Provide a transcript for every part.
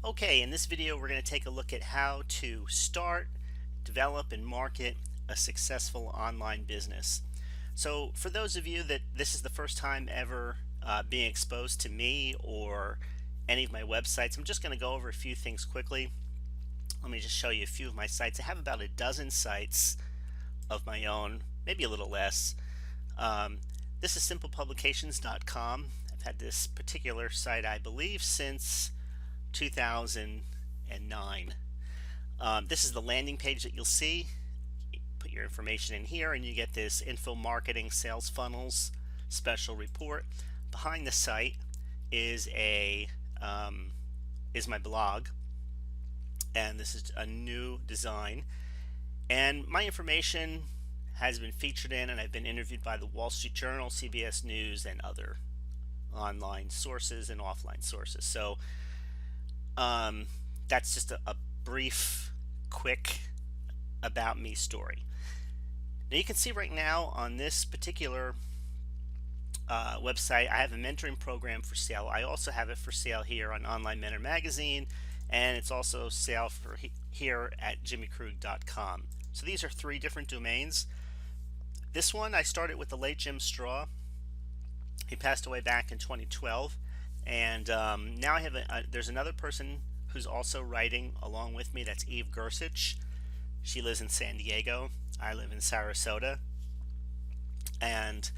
Okay, in this video we're going to take a look at how to start, develop, and market a successful online business. So for those of you that this is the first time ever being exposed to me or any of my websites, I'm just going to go over a few things quickly. Let me just show you a few of my sites. I have about a dozen sites of my own, maybe a little less. Um, this is simplepublications.com. I've had this particular site, I believe, since 2009. This is the landing page that you'll see. You put your information in here and you get this info marketing sales funnels special report. Behind the site is is my blog, and this is a new design, and my information has been featured in, and I've been interviewed by the Wall Street Journal, CBS News, and other online sources and offline sources. So that's just a brief, quick about me story. Now you can see right now on this particular website, I have a mentoring program for sale. I also have it for sale here on Online Mentor Magazine, and it's also sale for here at jimmykrug.com. So these are three different domains. This one I started with the late Jim Straw. He passed away back in 2012, and now I have there's another person who's also writing along with me. That's Eve Gersich. She lives in San Diego. I live in Sarasota. And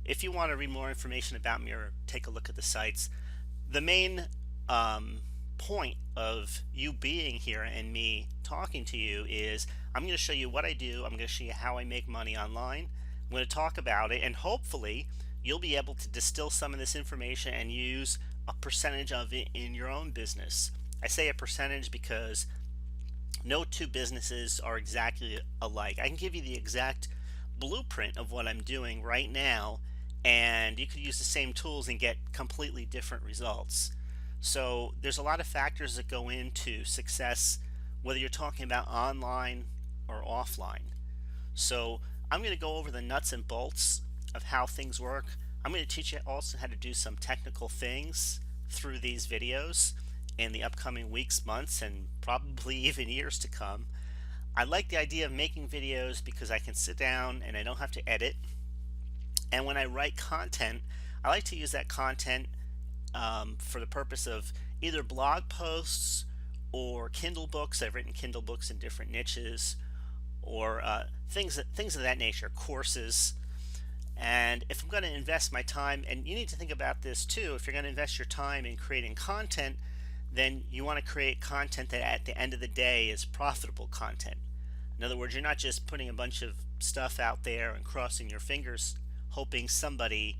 if you want to read more information about me or take a look at the sites, the main point of you being here and me talking to you is I'm going to show you what I do. I'm going to show you how I make money online. I'm going to talk about it, and hopefully you'll be able to distill some of this information and use a percentage of it in your own business. I say a percentage because no two businesses are exactly alike. I can give you the exact blueprint of what I'm doing right now, and you could use the same tools and get completely different results. So there's a lot of factors that go into success, whether you're talking about online or offline. So I'm going to go over the nuts and bolts of how things work. I'm going to teach you also how to do some technical things through these videos in the upcoming weeks, months, and probably even years to come. I like the idea of making videos because I can sit down and I don't have to edit. And when I write content, I like to use that content for the purpose of either blog posts or Kindle books. I've written Kindle books in different niches, or things of that nature, courses. And if I'm going to invest my time, and you need to think about this too, if you're going to invest your time in creating content, then you want to create content that at the end of the day is profitable content. In other words, you're not just putting a bunch of stuff out there and crossing your fingers hoping somebody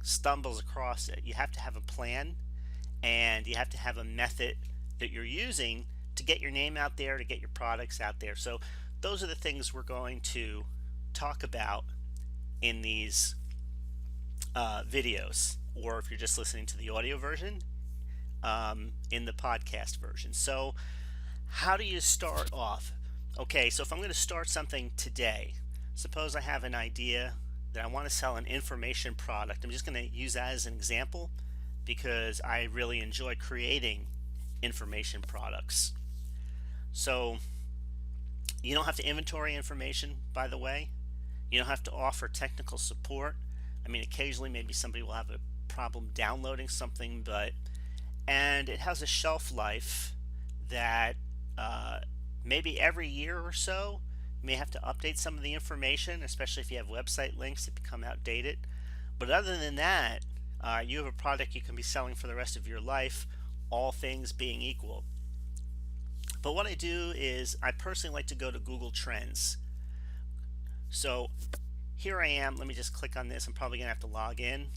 stumbles across it. You have to have a plan, and you have to have a method that you're using to get your name out there, to get your products out there. So those are the things we're going to talk about in these videos, or if you're just listening to the audio version, in the podcast version. So how do you start off? Okay, so if I'm going to start something today, suppose I have an idea that I want to sell an information product. I'm just going to use that as an example because I really enjoy creating information products. So you don't have to inventory information, by the way. You don't have to offer technical support. I mean, occasionally maybe somebody will have a problem downloading something, and it has a shelf life that maybe every year or so you may have to update some of the information, especially if you have website links that become outdated. But other than that, you have a product you can be selling for the rest of your life, all things being equal. But what I do is I personally like to go to Google Trends. So here I am. Let me just click on this. I'm probably gonna have to log in.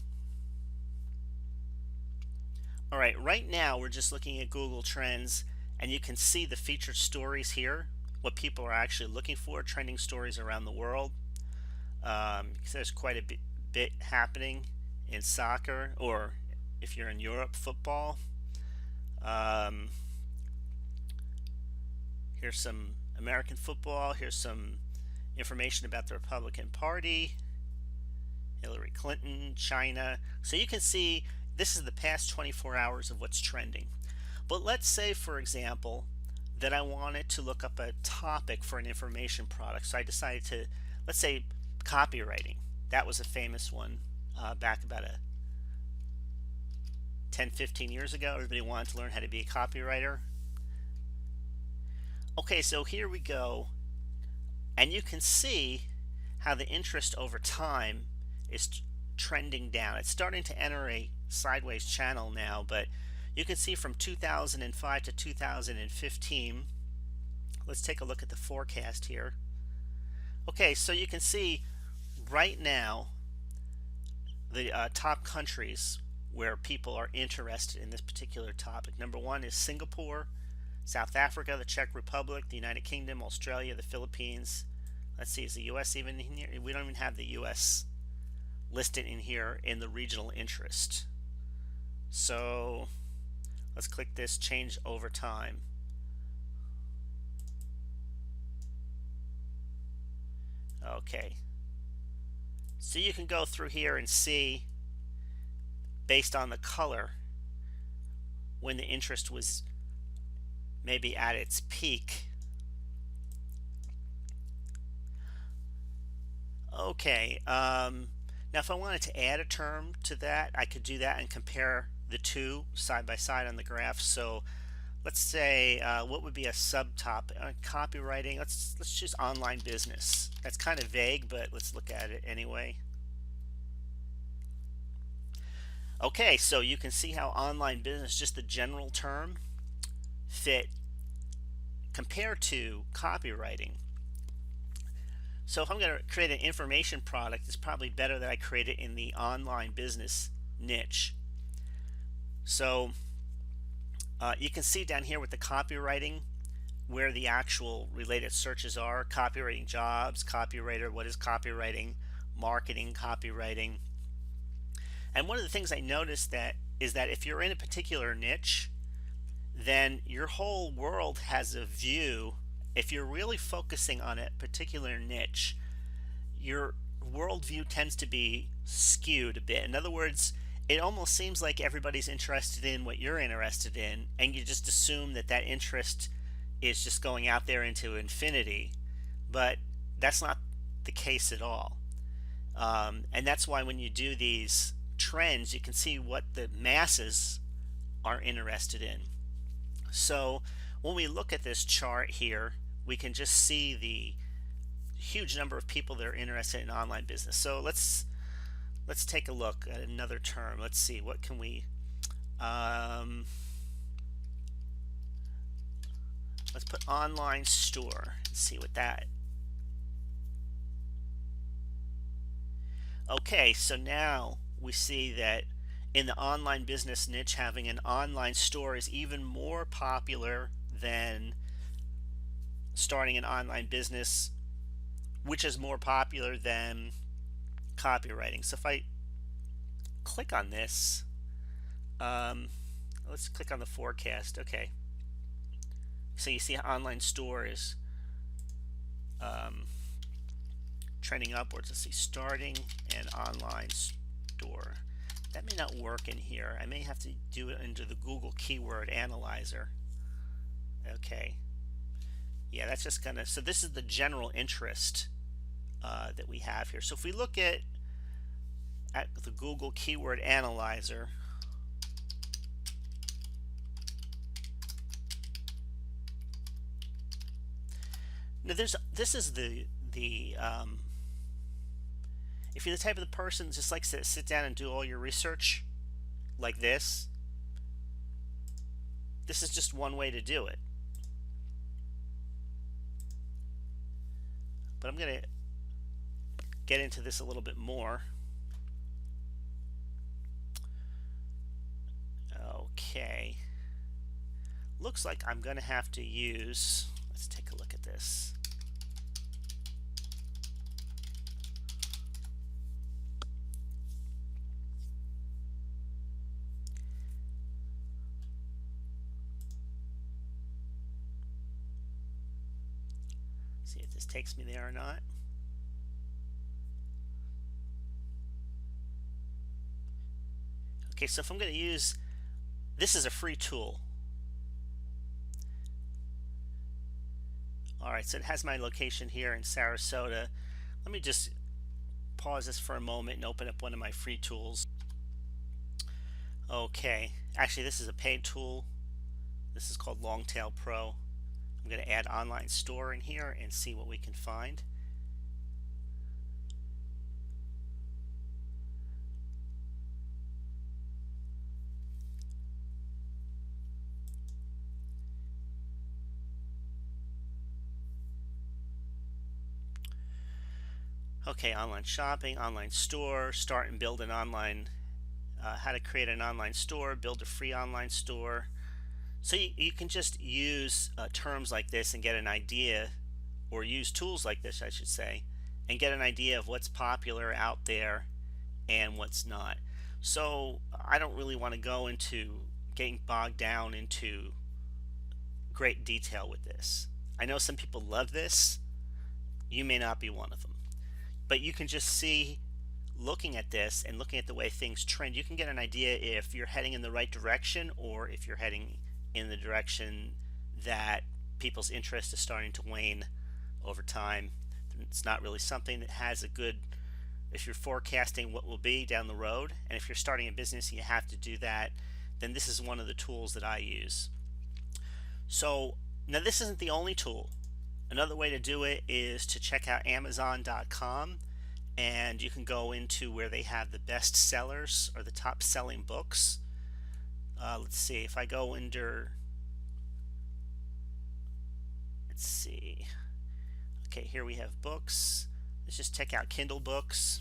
All right, right now we're just looking at Google Trends, and you can see the featured stories here, what people are actually looking for, trending stories around the world. Because there's quite a bit happening in soccer, or if you're in Europe, football. Here's some American football. Here's some information about the Republican Party, Hillary Clinton, China. So you can see this is the past 24 hours of what's trending. But let's say, for example, that I wanted to look up a topic for an information product. So I decided to, let's say, copywriting. That was a famous one back about 10-15 years ago. Everybody wanted to learn how to be a copywriter. Okay, so here we go. And you can see how the interest over time is trending down. It's starting to enter a sideways channel now, but you can see from 2005 to 2015. Let's take a look at the forecast here. Okay, so you can see right now the top countries where people are interested in this particular topic. Number one is Singapore, South Africa, the Czech Republic, the United Kingdom, Australia, the Philippines. Let's see, is the US even in here? We don't even have the US listed in here in the regional interest. So let's click this change over time. Okay. So you can go through here and see, based on the color, when the interest was maybe at its peak. Okay, now if I wanted to add a term to that, I could do that and compare the two side by side on the graph. So let's say what would be a subtopic? Copywriting. Let's choose online business. That's kind of vague, but let's look at it anyway. Okay, so you can see how online business, just the general term, fit compared to copywriting. So if I'm going to create an information product, it's probably better that I create it in the online business niche. So you can see down here with the copywriting where the actual related searches are. Copywriting jobs, copywriter, what is copywriting, marketing, copywriting. And one of the things I noticed is that if you're in a particular niche, then your whole world has a view. If you're really focusing on a particular niche, your worldview tends to be skewed a bit. In other words, it almost seems like everybody's interested in what you're interested in, and you just assume that that interest is just going out there into infinity. But that's not the case at all. And that's why when you do these trends, you can see what the masses are interested in. So when we look at this chart here, we can just see the huge number of people that are interested in online business. So let's take a look at another term. Let's see, what can we let's put online store and see what that. Okay, so now we see that in the online business niche, having an online store is even more popular than starting an online business, which is more popular than copywriting. So if I click on this, let's click on the forecast. Okay, so you see online store is trending upwards. Let's see, starting an online store. That may not work in here. I may have to do it into the Google keyword analyzer. Okay, yeah, that's just gonna, so this is the general interest that we have here. So if we look at the Google keyword analyzer, now this is the if you're the type of the person that just likes to sit down and do all your research like this is just one way to do it. But I'm going to get into this a little bit more. Okay. Looks like I'm going to have to use, let's take a look at this. See if this takes me there or not. Okay, so if I'm going to use, this is a free tool. Alright, so it has my location here in Sarasota. Let me just pause this for a moment and open up one of my free tools. Okay, actually this is a paid tool. This is called Longtail Pro. I'm going to add online store in here and see what we can find. Okay, online shopping, online store, start and build an online, how to create an online store, build a free online store. So you can just use terms like this and get an idea, or use tools like this, I should say, and get an idea of what's popular out there and what's not. So I don't really want to go into getting bogged down into great detail with this. I know some people love this. You may not be one of them. But you can just see, looking at this and looking at the way things trend, you can get an idea if you're heading in the right direction or if you're heading in the direction that people's interest is starting to wane over time. It's not really something that has a good, if you're forecasting what will be down the road, and if you're starting a business and you have to do that, then this is one of the tools that I use. So now this isn't the only tool. Another way to do it is to check out Amazon.com, and you can go into where they have the best sellers or the top selling books. Let's see, if I go under, let's see, okay, here we have books. Let's just check out Kindle books,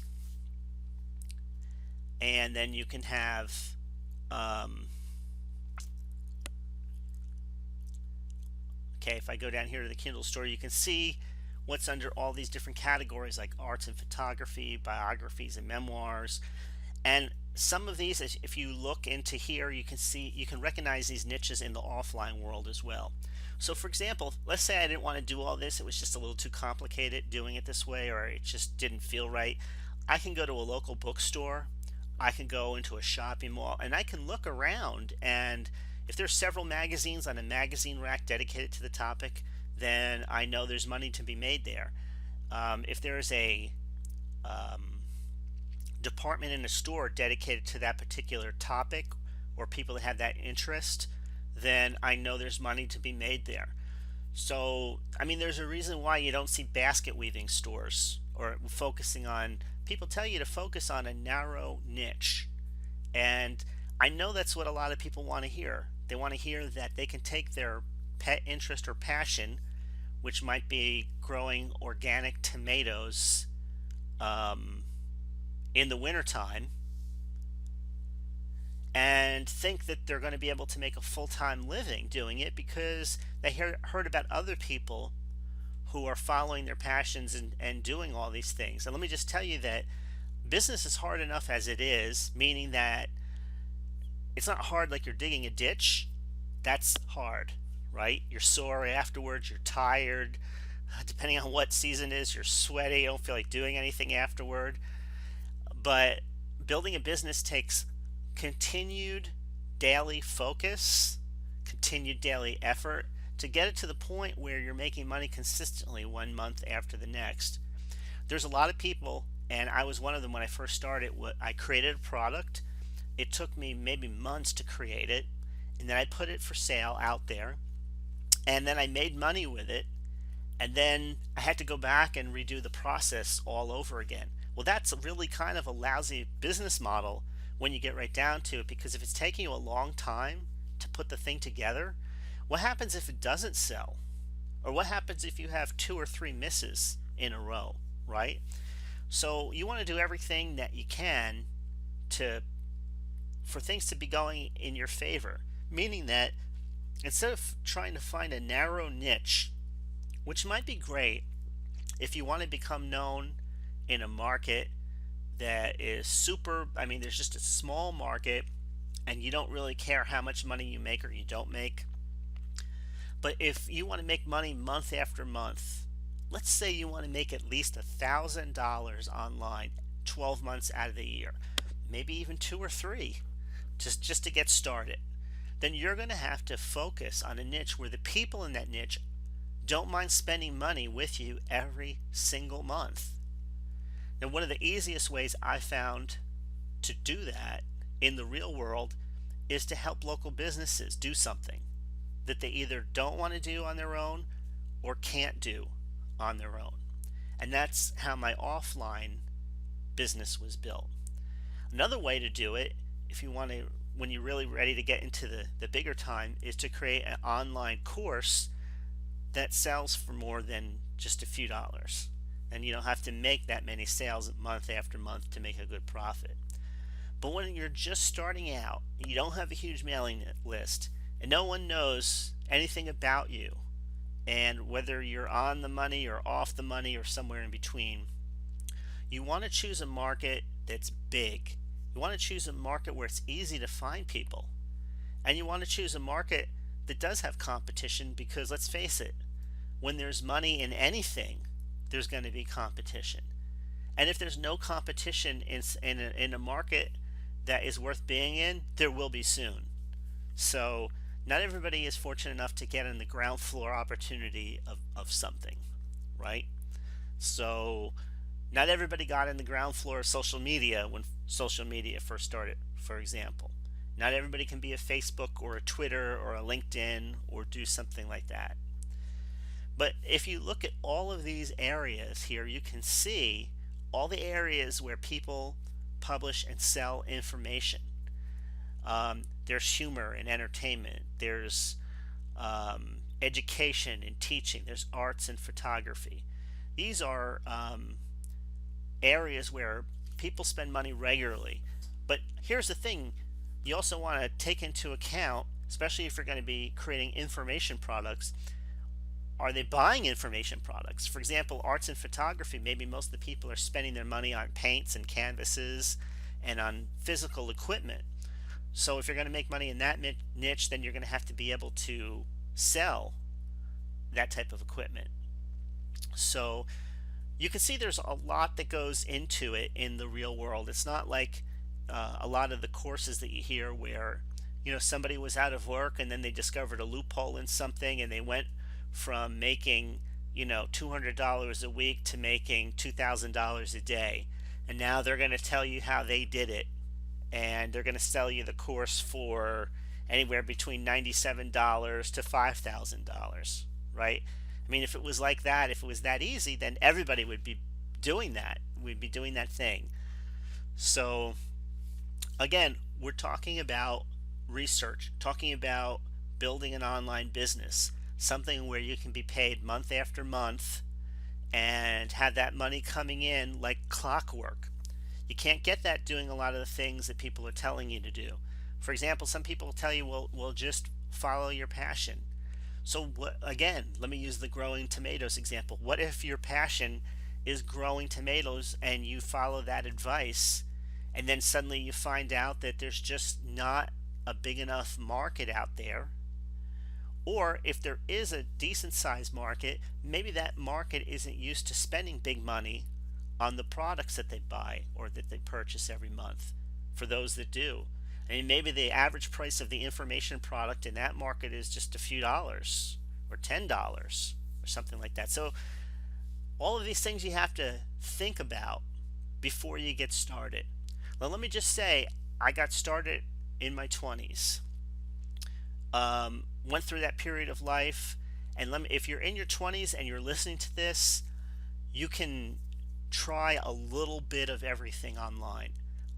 and then you can have okay, if I go down here to the Kindle store, you can see what's under all these different categories like arts and photography, biographies and memoirs. And some of these, if you look into here, you can see, you can recognize these niches in the offline world as well. So for example, let's say I didn't want to do all this, it was just a little too complicated doing it this way, or it just didn't feel right. I can go to a local bookstore, I can go into a shopping mall, and I can look around, and if there's several magazines on a magazine rack dedicated to the topic, then I know there's money to be made there. If there's a department in a store dedicated to that particular topic or people that have that interest, then I know there's money to be made there. So, I mean, there's a reason why you don't see basket weaving stores or focusing on, people tell you to focus on a narrow niche. And I know that's what a lot of people want to hear. They want to hear that they can take their pet interest or passion, which might be growing organic tomatoes in the wintertime, and think that they're going to be able to make a full-time living doing it because they heard about other people who are following their passions and doing all these things. And let me just tell you that business is hard enough as it is, meaning that it's not hard like you're digging a ditch. That's hard, right? You're sore afterwards, you're tired. Depending on what season it is, you're sweaty, you don't feel like doing anything afterward. But building a business takes continued daily focus, continued daily effort to get it to the point where you're making money consistently one month after the next. There's a lot of people, and I was one of them when I first started. I created a product. It took me maybe months to create it, and then I put it for sale out there, and then I made money with it, and then I had to go back and redo the process all over again. Well, that's really kind of a lousy business model when you get right down to it, because if it's taking you a long time to put the thing together, what happens if it doesn't sell? Or what happens if you have 2 or 3 misses in a row, right? So you want to do everything that you can for things to be going in your favor, meaning that instead of trying to find a narrow niche, which might be great if you want to become known in a market that is super, I mean, there's just a small market and you don't really care how much money you make or you don't make. But if you want to make money month after month, let's say you want to make at least $1,000 online 12 months out of the year, maybe even 2 or 3, just to get started, then you're going to have to focus on a niche where the people in that niche don't mind spending money with you every single month. Now, one of the easiest ways I found to do that in the real world is to help local businesses do something that they either don't want to do on their own or can't do on their own. And that's how my offline business was built. Another way to do it, if you want to, when you're really ready to get into the bigger time, is to create an online course that sells for more than just a few dollars. And you don't have to make that many sales month after month to make a good profit. But when you're just starting out, you don't have a huge mailing list, and no one knows anything about you, and whether you're on the money or off the money or somewhere in between, you want to choose a market that's big. You want to choose a market where it's easy to find people. And you want to choose a market that does have competition, because let's face it, when there's money in anything, there's going to be competition. And if there's no competition in a market that is worth being in, there will be soon. So not everybody is fortunate enough to get in the ground floor opportunity of something, right? So not everybody got in the ground floor of social media when social media first started, for example. Not everybody can be a Facebook or a Twitter or a LinkedIn or do something like that. But if you look at all of these areas here, you can see all the areas where people publish and sell information. There's humor and entertainment. There's education and teaching. There's arts and photography. These are areas where people spend money regularly. But here's the thing. You also want to take into account, especially if you're going to be creating information products, are they buying information products? For example, arts and photography, maybe most of the people are spending their money on paints and canvases and on physical equipment. So if you're going to make money in that niche, then you're going to have to be able to sell that type of equipment. So you can see there's a lot that goes into it in the real world. It's not like a lot of the courses that you hear where, somebody was out of work and then they discovered a loophole in something and they went from making $200 a week to making $2,000 a day, and now they're going to tell you how they did it, and they're going to sell you the course for anywhere between $97 to $5,000, right? I mean, if it was like that, if it was that easy, then everybody would be doing that. We'd be doing that thing. So again, we're talking about research, talking about building an online business, something where you can be paid month after month and have that money coming in like clockwork. You can't get that doing a lot of the things that people are telling you to do. For example, some people will tell you, well, just follow your passion. So again, let me use the growing tomatoes example. What if your passion is growing tomatoes and you follow that advice, and then suddenly you find out that there's just not a big enough market out there? Or if there is a decent sized market, maybe that market isn't used to spending big money on the products that they buy or that they purchase every month. For those that do, I mean, maybe the average price of the information product in that market is just a few dollars or $10 or something like that. So all of these things you have to think about before you get started. Now, let me just say, I got started in my 20s. Went through that period of life, and if you're in your 20s and you're listening to this, you can try a little bit of everything online.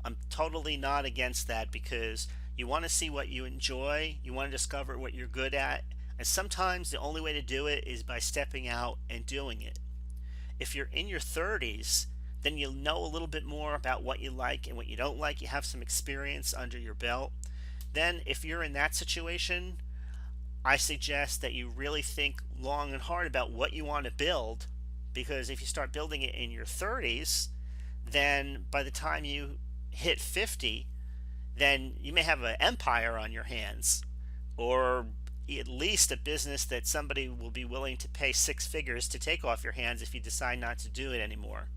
I'm totally not against that, because you want to see what you enjoy, you want to discover what you're good at, and sometimes the only way to do it is by stepping out and doing it. If you're in your 30s, then you'll know a little bit more about what you like and what you don't like. You have some experience under your belt. Then if you're in that situation, I suggest that you really think long and hard about what you want to build, because if you start building it in your 30s, then by the time you hit 50, then you may have an empire on your hands, or at least a business that somebody will be willing to pay six figures to take off your hands if you decide not to do it anymore.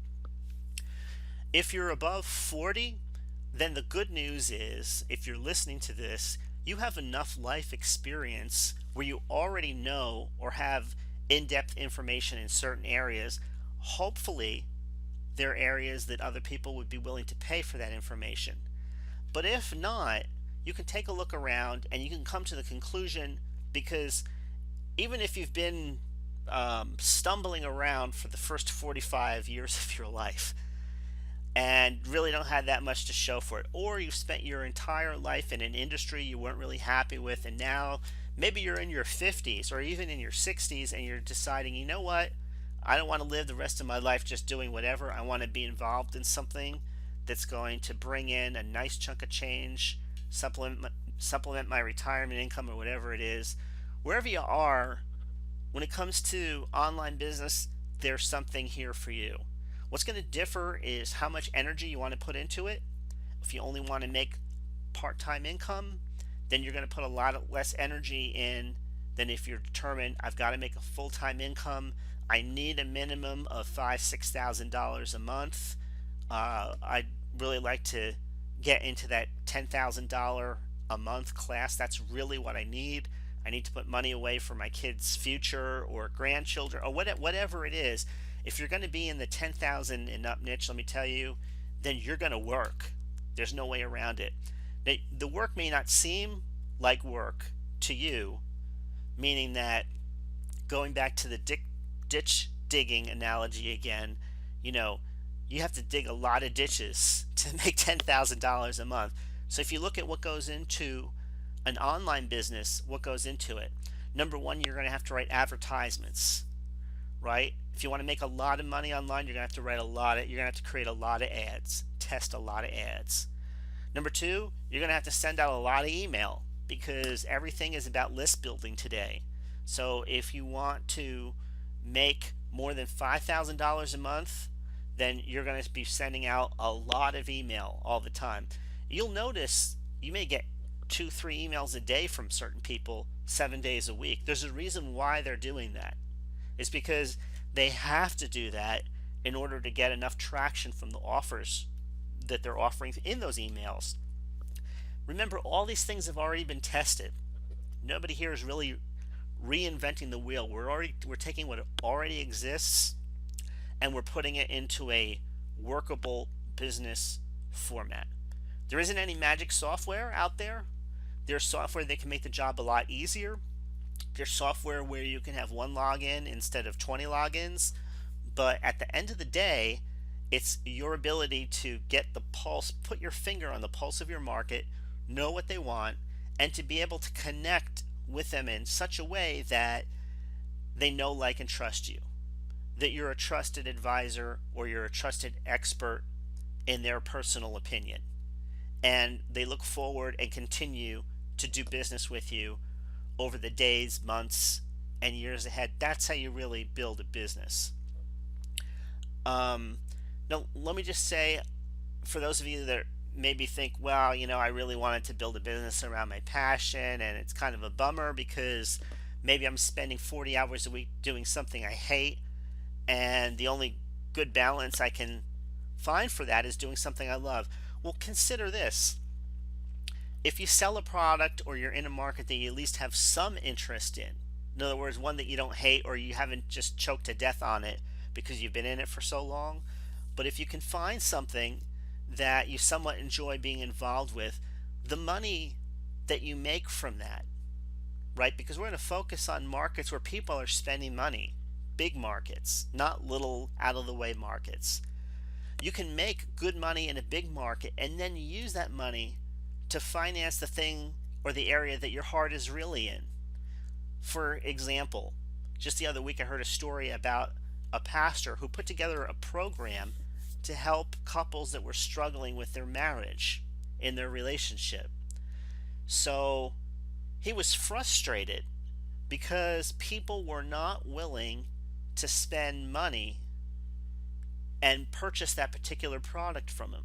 If you're above 40, then the good news is, if you're listening to this, you have enough life experience where you already know or have in-depth information in certain areas, hopefully there are areas that other people would be willing to pay for that information. But if not, you can take a look around and you can come to the conclusion, because even if you've been stumbling around for the first 45 years of your life and really don't have that much to show for it, or you've spent your entire life in an industry you weren't really happy with, and now maybe you're in your 50s or even in your 60s and you're deciding, you know what, I don't want to live the rest of my life just doing whatever. I want to be involved in something that's going to bring in a nice chunk of change, supplement my retirement income or whatever it is. Wherever you are, when it comes to online business, there's something here for you. What's going to differ is how much energy you want to put into it. If you only want to make part-time income, then you're going to put a lot less energy in than if you're determined, I've got to make a full-time income. I need a minimum of $5,000-$6,000 a month. I'd really like to get into that $10,000 a month class. That's really what I need. I need to put money away for my kids' future or grandchildren or whatever it is. If you're going to be in the 10,000 and up niche, let me tell you, then you're going to work. There's no way around it. The work may not seem like work to you, meaning that, going back to the ditch digging analogy again, you have to dig a lot of ditches to make $10,000 a month. So if you look at what goes into an online business, what goes into it? Number one, you're going to have to write advertisements, right? If you want to make a lot of money online, you're going to have to you're going to have to create a lot of ads, test a lot of ads. Number two, you're going to have to send out a lot of email, because everything is about list building today. So if you want to make more than $5,000 a month, then you're going to be sending out a lot of email all the time. You'll notice you may get 2-3 emails a day from certain people 7 days a week. There's a reason why they're doing that. It's because they have to do that in order to get enough traction from the offers that they're offering in those emails. Remember, all these things have already been tested. Nobody here is really reinventing the wheel. We're taking what already exists and we're putting it into a workable business format. There isn't any magic software out there. There's software that can make the job a lot easier. There's software where you can have one login instead of 20 logins. But at the end of the day, it's your ability to get the pulse, put your finger on the pulse of your market, know what they want, and to be able to connect with them in such a way that they know, like, and trust you. That you're a trusted advisor or you're a trusted expert in their personal opinion. And they look forward and continue to do business with you over the days, months, and years ahead. That's how you really build a business. Now, let me just say, for those of you that maybe think, well, I really wanted to build a business around my passion, and it's kind of a bummer because maybe I'm spending 40 hours a week doing something I hate, and the only good balance I can find for that is doing something I love. Well, consider this. If you sell a product or you're in a market that you at least have some interest in other words, one that you don't hate or you haven't just choked to death on it because you've been in it for so long, but if you can find something that you somewhat enjoy being involved with, the money that you make from that, right? Because we're going to focus on markets where people are spending money, big markets, not little out of the way markets. You can make good money in a big market and then use that money to finance the thing or the area that your heart is really in. For example, just the other week I heard a story about a pastor who put together a program to help couples that were struggling with their marriage in their relationship. So he was frustrated because people were not willing to spend money and purchase that particular product from him.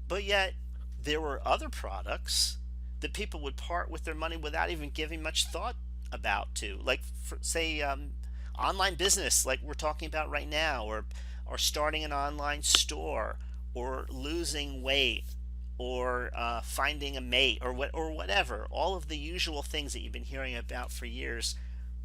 But yet there were other products that people would part with their money without even giving much thought about to, like, say online business like we're talking about right now, or starting an online store, or losing weight, or finding a mate, or whatever, all of the usual things that you've been hearing about for years.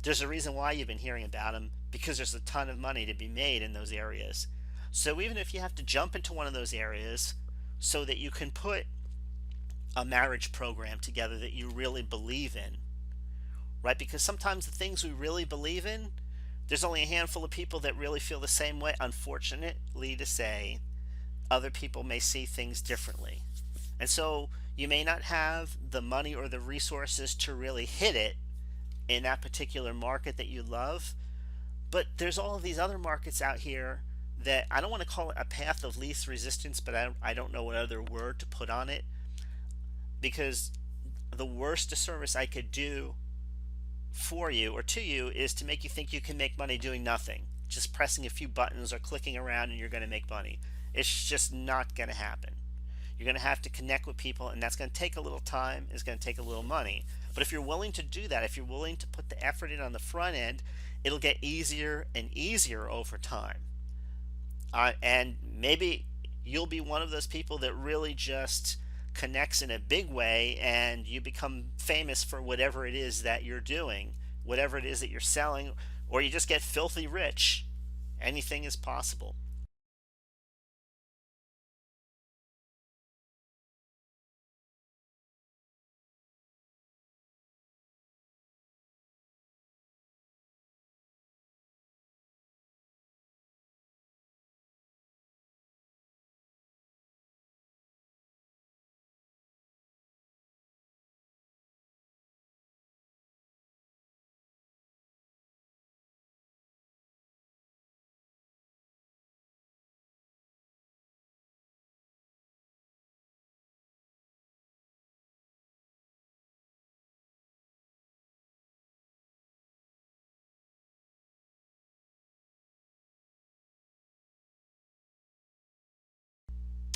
There's a reason why you've been hearing about them, because there's a ton of money to be made in those areas. So even if you have to jump into one of those areas so that you can put a marriage program together that you really believe in, right? Because sometimes the things we really believe in, there's only a handful of people that really feel the same way. Unfortunately to say, other people may see things differently. And so you may not have the money or the resources to really hit it in that particular market that you love, but there's all of these other markets out here that I don't want to call it a path of least resistance, but I don't know what other word to put on it, because the worst disservice I could do for you or to you is to make you think you can make money doing nothing, just pressing a few buttons or clicking around and you're going to make money. It's just not going to happen. You're going to have to connect with people, and that's going to take a little time. It's going to take a little money. But if you're willing to do that, if you're willing to put the effort in on the front end, it'll get easier and easier over time. And maybe you'll be one of those people that really just connects in a big way, and you become famous for whatever it is that you're doing, whatever it is that you're selling, or you just get filthy rich. Anything is possible.